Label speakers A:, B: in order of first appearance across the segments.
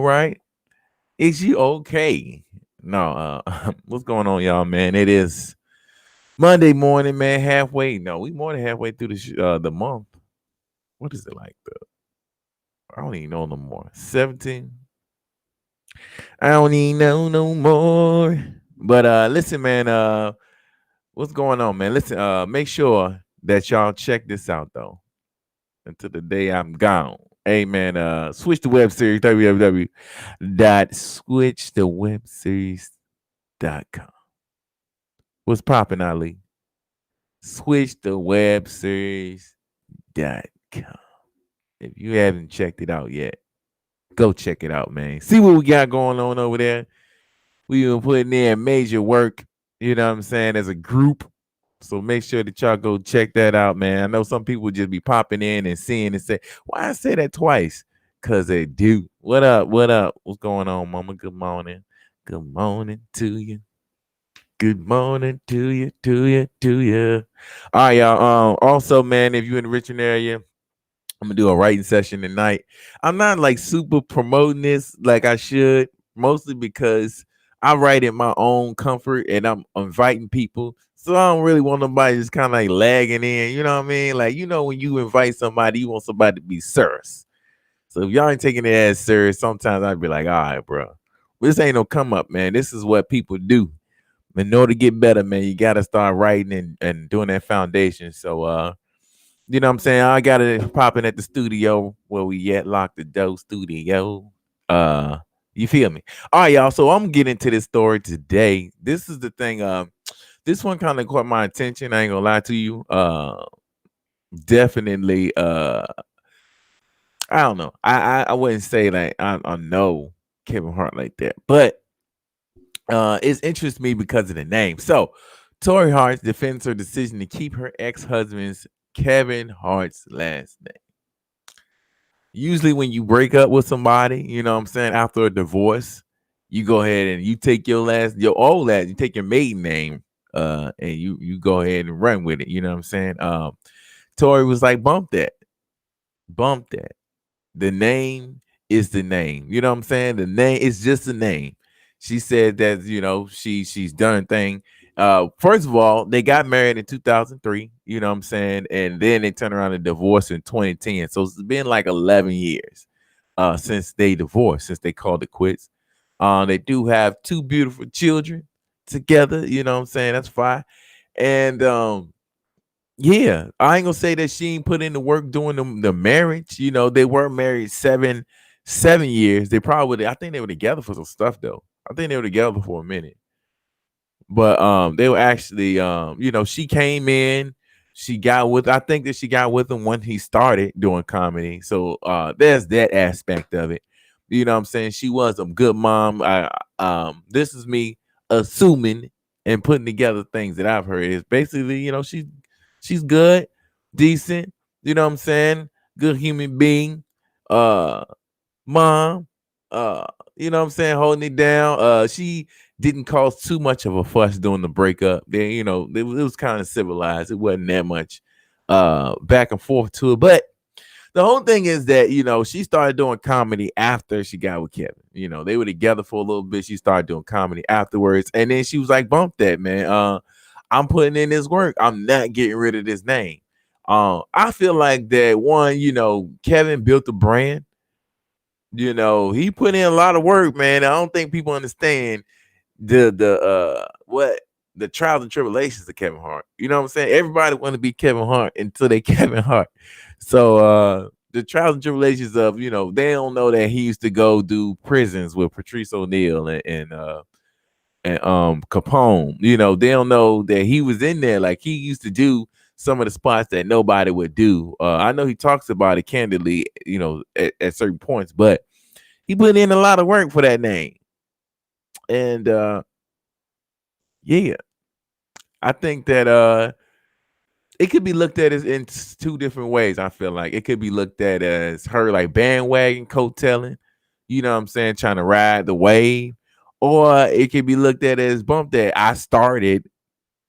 A: right? Is you okay? No, what's going on, y'all, man? It is Monday morning, man. Halfway. No, we more than halfway through the month. What is it like? I don't even know no more. 17. I don't even know no more. But listen, man. What's going on, man? Listen. Make sure that y'all check this out though. Until the day I'm gone. Hey man, switch the web series www.switchthewebseries.com. What's popping, Ali? Switchthewebseries.com. If you haven't checked it out yet, go check it out, man. See what we got going on over there. We been putting in major work, you know what I'm saying, as a group. So make sure that y'all go check that out, man. I know some people just be popping in and seeing and say, why I say that twice? Cause they do. What up? What up? What's going on, mama? Good morning. Good morning to you. Good morning to you, to you, to you. All right, y'all. Also, man, if you're in the Richmond area, I'm gonna do a writing session tonight. I'm not like super promoting this like I should, mostly because I write in my own comfort and I'm inviting people. So I don't really want nobody just kind of like lagging in. You know what I mean? Like, when you invite somebody, you want somebody to be serious. So if y'all ain't taking it as serious, sometimes I'd be like, all right, bro. This ain't no come up, man. This is what people do. In order to get better, man, you gotta start writing and doing that foundation. So you know what I'm saying? I got it popping at the studio where we at, lock the door studio. You feel me? All right, y'all. So I'm getting to this story today. This is the thing. This one kind of caught my attention. I ain't gonna lie to you. Definitely. I don't know. I wouldn't say like I know Kevin Hart like that, but it interests me because of the name. So Torrie Hart defends her decision to keep her ex-husband's Kevin Hart's last name. Usually when you break up with somebody, you know what I'm saying, after a divorce, you go ahead and you take your old last, you take your maiden name, and you go ahead and run with it. You know what I'm saying? Tori was like, bump that. Bump that. The name is the name. You know what I'm saying? The name is just a name. She said that, she's done thing. First of all, they got married in 2003, you know what I'm saying? And then they turned around and divorced in 2010. So it's been like 11 years since they divorced, since they called it quits. They do have two beautiful children together, you know what I'm saying? That's fine. And yeah, I ain't gonna say that she ain't put in the work doing the marriage. They were married 7 years. I think they were together for some stuff though. I think they were together for a minute. But they were actually she came in, I think that she got with him when he started doing comedy. So there's that aspect of it. You know what I'm saying? She was a good mom. This is me assuming and putting together things that I've heard. Is basically, she's good, decent, you know what I'm saying? Good human being. Uh Mom, uh, you know what I'm saying, holding it down. She didn't cause too much of a fuss during the breakup. Then, it was kind of civilized. It wasn't that much back and forth to it. But the whole thing is that, she started doing comedy after she got with Kevin. They were together for a little bit. She started doing comedy afterwards. And then she was like, bump that, man. I'm putting in this work. I'm not getting rid of this name. I feel like that one, Kevin built a brand. He put in a lot of work, man. I don't think people understand the trials and tribulations of Kevin Hart. You know what I'm saying? Everybody want to be Kevin Hart until they Kevin Hart. So the trials and tribulations of, they don't know that he used to go do prisons with Patrice O'Neal and Capone. They don't know that he was in there. Like, he used to do some of the spots that nobody would do. I know he talks about it candidly, at certain points, but he put in a lot of work for that name. And yeah, I think that it could be looked at as in two different ways. I feel like it could be looked at as her like bandwagon coattailing, you know what I'm saying, trying to ride the wave, or it could be looked at as bump that I started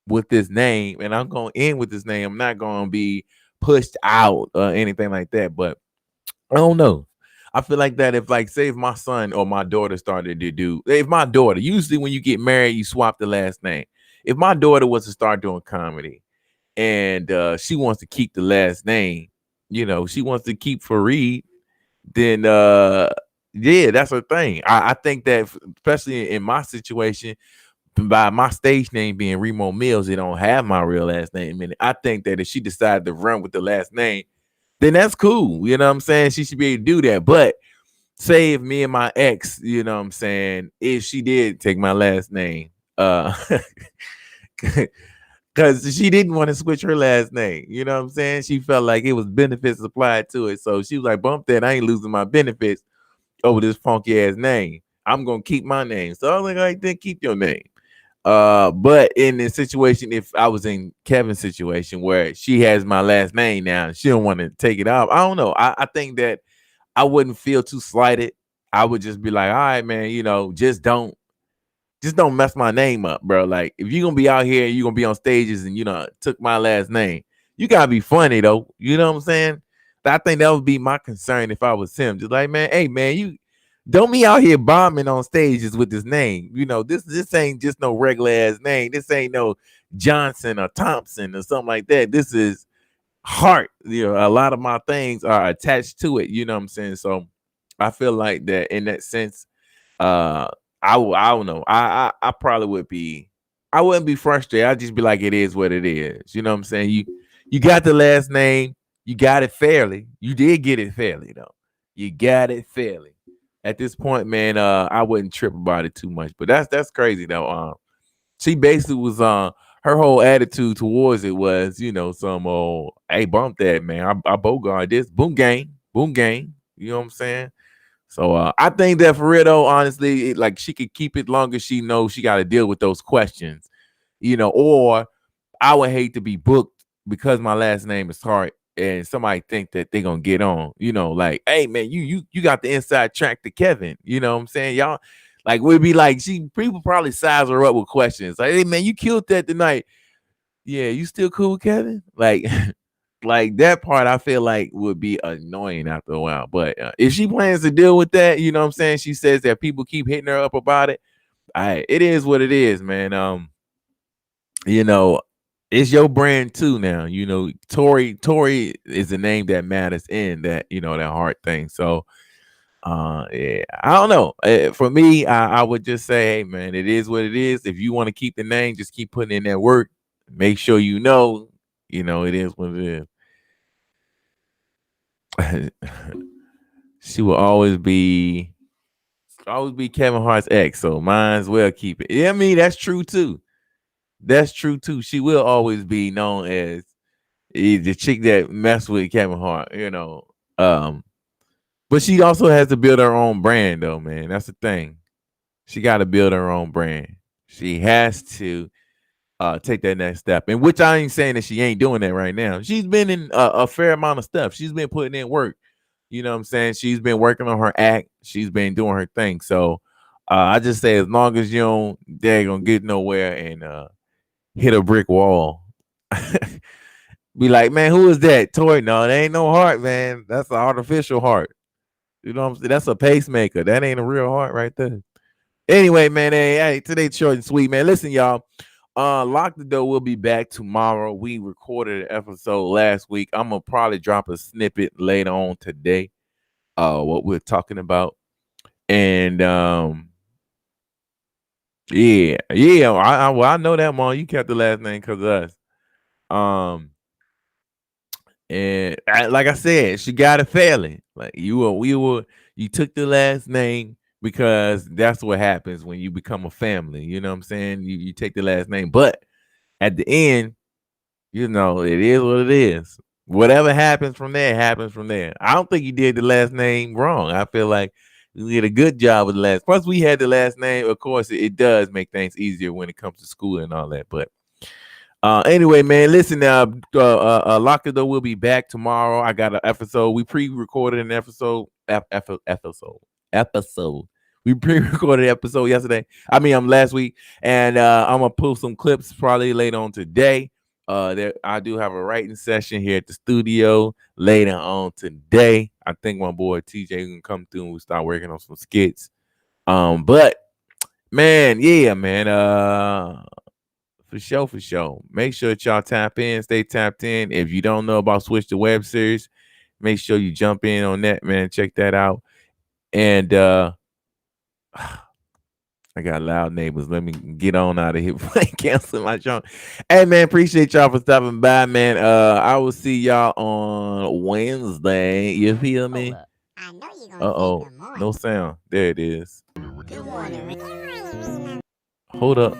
A: with this name and I'm going to end with this name. I'm not going to be pushed out or anything like that. But I don't know. I feel like that if like say if my son or my daughter started to do if my daughter usually when you get married you swap the last name. If my daughter was to start doing comedy and she wants to keep the last name, she wants to keep Fareed, then yeah, that's her thing. I think that especially in my situation, by my stage name being Remo Mills, they don't have my real last name in it. I think that if she decided to run with the last name, then that's cool. You know what I'm saying? She should be able to do that. But say if me and my ex, you know what I'm saying, if she did take my last name, because she didn't want to switch her last name. You know what I'm saying? She felt like it was benefits applied to it. So she was like, bump that. I ain't losing my benefits over this funky ass name. I'm gonna keep my name. So I was like, all right, then keep your name. But in this situation, if I was in Kevin's situation where she has my last name now, she don't want to take it off. I don't know. I think that I wouldn't feel too slighted. I would just be like, all right, man, just don't mess my name up, bro. Like if you're gonna be out here, you're gonna be on stages and took my last name. You gotta be funny though. You know what I'm saying? I think that would be my concern if I was him. Just like, man, hey man, you don't be out here bombing on stages with this name. This ain't just no regular ass name. This ain't no Johnson or Thompson or something like that. This is Hart. A lot of my things are attached to it. You know what I'm saying? So I feel like that in that sense, I don't know. I probably would be. I wouldn't be frustrated. I'd just be like, it is what it is. You know what I'm saying? You got the last name. You got it fairly. You did get it fairly though. You got it fairly. At this point, man, I wouldn't trip about it too much. But that's crazy though. She basically was her whole attitude towards it was, some old, hey, bump that, man. I bogart this. Boom gang. Boom gang. You know what I'm saying? So I think that for real though, honestly, like she could keep it long as she knows she got to deal with those questions, or I would hate to be booked because my last name is Hart and somebody think that they're gonna get on, like, hey man, you got the inside track to Kevin. You know what I'm saying? Y'all like we'd be like, people probably size her up with questions. Like, hey man, you killed that tonight. Yeah, you still cool with Kevin? Like like that part I feel like would be annoying after a while. But if she plans to deal with that, you know what I'm saying? She says that people keep hitting her up about it. It is what it is, man. You know, it's your brand too now. Torrie is the name that matters in that, that Hart thing. So yeah, I don't know. For me, I would just say, hey man, it is what it is. If you want to keep the name, just keep putting in that work. Make sure it is what it is. She will always be Kevin Hart's ex, so might as well keep it. Yeah, I mean that's true too. That's true too. She will always be known as the chick that messed with Kevin Hart. Um, but she also has to build her own brand, though, man. That's the thing. She got to build her own brand. She has to take that next step. And which I ain't saying that she ain't doing that right now. She's been in a fair amount of stuff. She's been putting in work. You know what I'm saying? She's been working on her act. She's been doing her thing. So I just say as long as you don't, they ain't gonna get nowhere and hit a brick wall. Be like, man, who is that? Toy? No, that ain't no heart, man. That's an artificial heart. You know what I'm saying? That's a pacemaker. That ain't a real heart right there. Anyway, man, hey, today's short and sweet, man. Listen, y'all. Lock the Door will be back tomorrow. We recorded an episode last week. I'm gonna probably drop a snippet later on today. What we're talking about. And yeah. I know that, Mom. You kept the last name because of us. And like I said, she got it failing. Like you took the last name because that's what happens when you become a family. You know what I'm saying? You take the last name, but at the end, it is what it is. Whatever happens from there happens from there. I don't think you did the last name wrong. I feel like you did a good job with the last. Plus, we had the last name. Of course, it does make things easier when it comes to school and all that. But anyway, man, listen now. Lock the Door will be back tomorrow. I got an episode. We pre-recorded an episode. Episode. We pre-recorded an episode yesterday. Last week, and I'm gonna pull some clips probably later on today. I do have a writing session here at the studio later on today. I think my boy TJ can come through and we start working on some skits. But man, yeah, man. For sure, for sure. Make sure that y'all tap in, stay tapped in. If you don't know about Switch the Web series, make sure you jump in on that, man. Check that out. And I got loud neighbors. Let me get on out of here before I cancel my show. Hey man, appreciate y'all for stopping by, man. I will see y'all on Wednesday. You feel me?
B: I know you're gonna say good morning.
A: No sound. There it is.
B: Good morning.
A: Hold up.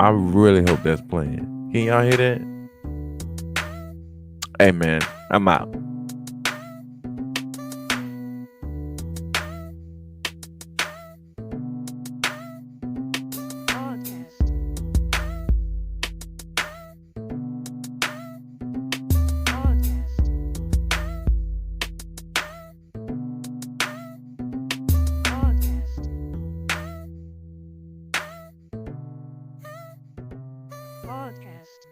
A: I really hope that's playing. Can y'all hear that? Hey man, I'm out.
B: Podcast.